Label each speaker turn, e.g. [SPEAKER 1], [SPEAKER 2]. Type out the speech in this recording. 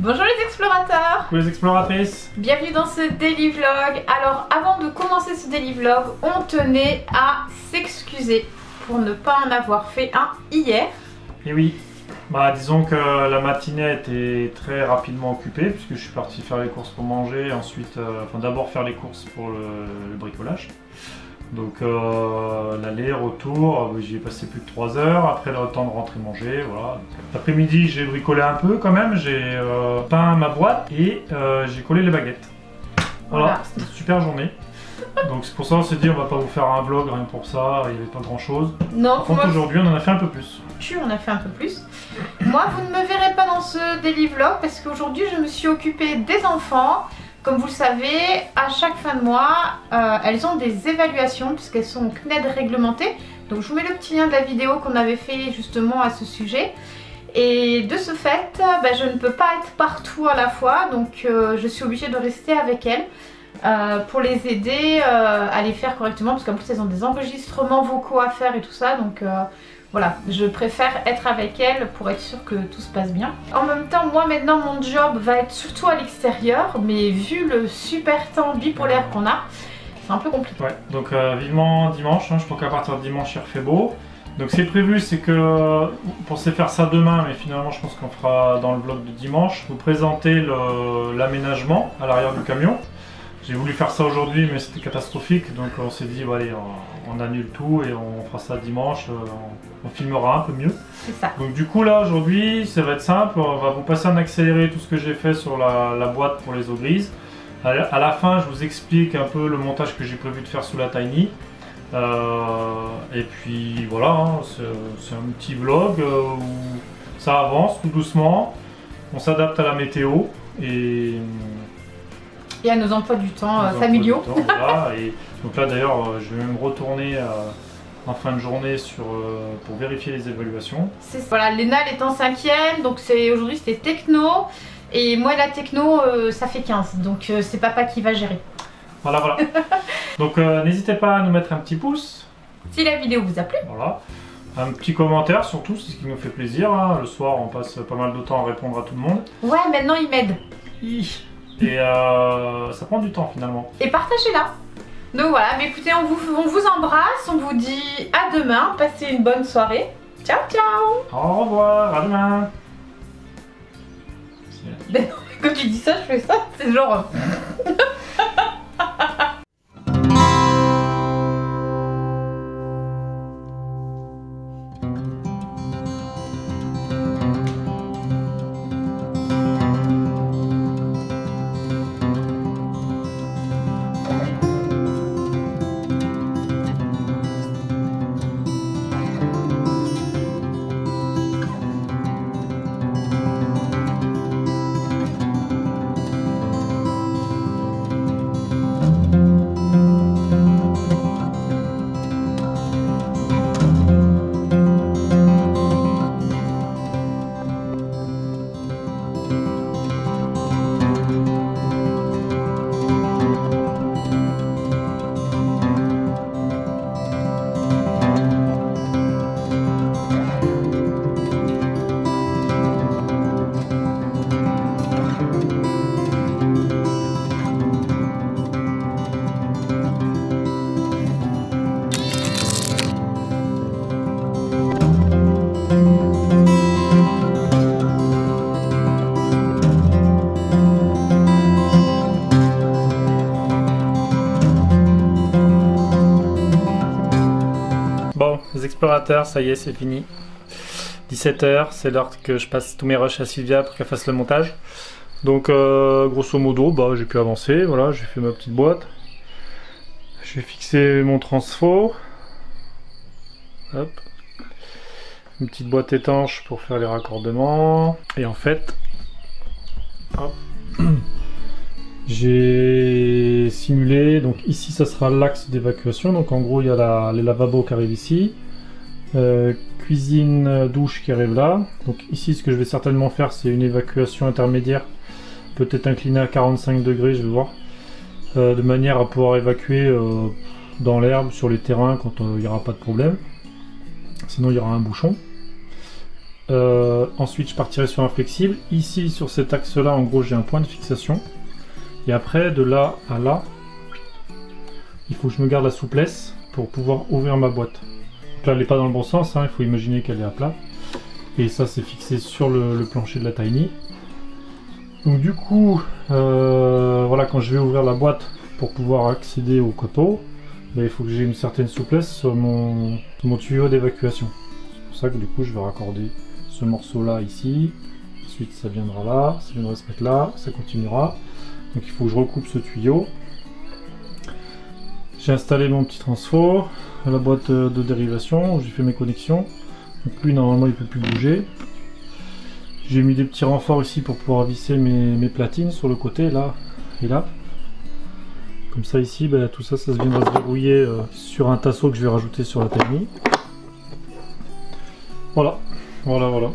[SPEAKER 1] Bonjour les explorateurs!
[SPEAKER 2] Coucou les exploratrices!
[SPEAKER 1] Bienvenue dans ce daily vlog. Alors avant de commencer ce daily vlog, on tenait à s'excuser pour ne pas en avoir fait un hier.
[SPEAKER 2] Et oui, disons que la matinée a été très rapidement occupée puisque je suis parti faire les courses pour manger, ensuite, d'abord faire les courses pour le bricolage. Donc l'aller, retour, j'y ai passé plus de 3 heures, après le temps de rentrer manger, voilà. L'après-midi j'ai bricolé un peu quand même, j'ai peint ma boîte et j'ai collé les baguettes. Voilà, c'était une super journée. Donc c'est pour ça on s'est dit on va pas vous faire un vlog rien pour ça, il n'y avait pas grand chose.
[SPEAKER 1] Non,
[SPEAKER 2] par contre aujourd'hui on en a fait un peu plus.
[SPEAKER 1] On a fait un peu plus. Moi vous ne me verrez pas dans ce daily vlog parce qu'aujourd'hui je me suis occupée des enfants. Comme vous le savez, à chaque fin de mois, elles ont des évaluations puisqu'elles sont CNED réglementées. Donc je vous mets le petit lien de la vidéo qu'on avait fait justement à ce sujet. Et de ce fait, je ne peux pas être partout à la fois, donc je suis obligée de rester avec elles pour les aider à les faire correctement parce qu'en plus elles ont des enregistrements vocaux à faire et tout ça. Donc voilà, je préfère être avec elle pour être sûre que tout se passe bien. En même temps, moi maintenant mon job va être surtout à l'extérieur, mais vu le super temps bipolaire qu'on a, c'est un peu compliqué.
[SPEAKER 2] Ouais, donc vivement dimanche, je crois qu'à partir de dimanche il refait beau. Donc c'est prévu, c'est que on pensait faire ça demain, mais finalement je pense qu'on fera dans le vlog de dimanche, vous présenter l'aménagement à l'arrière du camion. J'ai voulu faire ça aujourd'hui mais c'était catastrophique, donc on s'est dit allez, on annule tout et on fera ça dimanche, on filmera un peu mieux.
[SPEAKER 1] C'est ça.
[SPEAKER 2] Donc du coup là aujourd'hui ça va être simple, on va vous passer en accéléré tout ce que j'ai fait sur la boîte pour les eaux grises. À la fin je vous explique un peu le montage que j'ai prévu de faire sous la Tiny. Et puis voilà, hein, c'est un petit vlog où ça avance tout doucement, on s'adapte à la météo et
[SPEAKER 1] à nos emplois du temps familiaux.
[SPEAKER 2] Voilà. Et donc là d'ailleurs je vais même retourner en fin de journée pour vérifier les évaluations.
[SPEAKER 1] Voilà, Léna elle est en 5e, donc aujourd'hui c'était techno. Et moi la techno ça fait 15, donc c'est papa qui va gérer.
[SPEAKER 2] Voilà. Donc n'hésitez pas à nous mettre un petit pouce.
[SPEAKER 1] Si la vidéo vous a plu.
[SPEAKER 2] Voilà. Un petit commentaire surtout, c'est ce qui nous fait plaisir. Hein. Le soir on passe pas mal de temps à répondre à tout le monde.
[SPEAKER 1] Ouais, maintenant il m'aide.
[SPEAKER 2] Et ça prend du temps finalement.
[SPEAKER 1] Et partagez-la. Donc voilà, mais écoutez, on vous embrasse, on vous dit à demain, passez une bonne soirée. Ciao ciao.
[SPEAKER 2] Au revoir, à demain.
[SPEAKER 1] Mais non, quand tu dis ça, je fais ça, c'est genre...
[SPEAKER 2] Les explorateurs, ça y est, c'est fini. 17 h, c'est l'heure que je passe tous mes rushs à Sylvia pour qu'elle fasse le montage. Donc grosso modo, j'ai pu avancer, voilà, j'ai fait ma petite boîte. J'ai fixé mon transfo. Hop. Une petite boîte étanche pour faire les raccordements. Et en fait, hop. J'ai simulé, donc ici ça sera l'axe d'évacuation, donc en gros il y a les lavabos qui arrivent ici, cuisine, douche qui arrive là, donc ici ce que je vais certainement faire c'est une évacuation intermédiaire, peut-être inclinée à 45 degrés, je vais voir, de manière à pouvoir évacuer dans l'herbe, sur les terrains quand il n'y aura pas de problème, sinon il y aura un bouchon. Ensuite je partirai sur un flexible. Ici sur cet axe là en gros j'ai un point de fixation. Et après de là à là, il faut que je me garde la souplesse pour pouvoir ouvrir ma boîte. Donc là elle n'est pas dans le bon sens, hein, il faut imaginer qu'elle est à plat. Et ça c'est fixé sur le plancher de la Tiny. Donc du coup, voilà, quand je vais ouvrir la boîte pour pouvoir accéder au coteau, il faut que j'ai une certaine souplesse sur mon tuyau d'évacuation. C'est pour ça que du coup je vais raccorder ce morceau là ici. Ensuite ça viendra là, ça viendra se mettre là, ça continuera. Donc il faut que je recoupe ce tuyau. J'ai installé mon petit transfo, la boîte de dérivation, j'ai fait mes connexions. Donc lui normalement il ne peut plus bouger. J'ai mis des petits renforts ici pour pouvoir visser mes platines sur le côté là et là. Comme ça ici, tout ça, ça viendra se verrouiller sur un tasseau que je vais rajouter sur la Tiny. Voilà, voilà, voilà.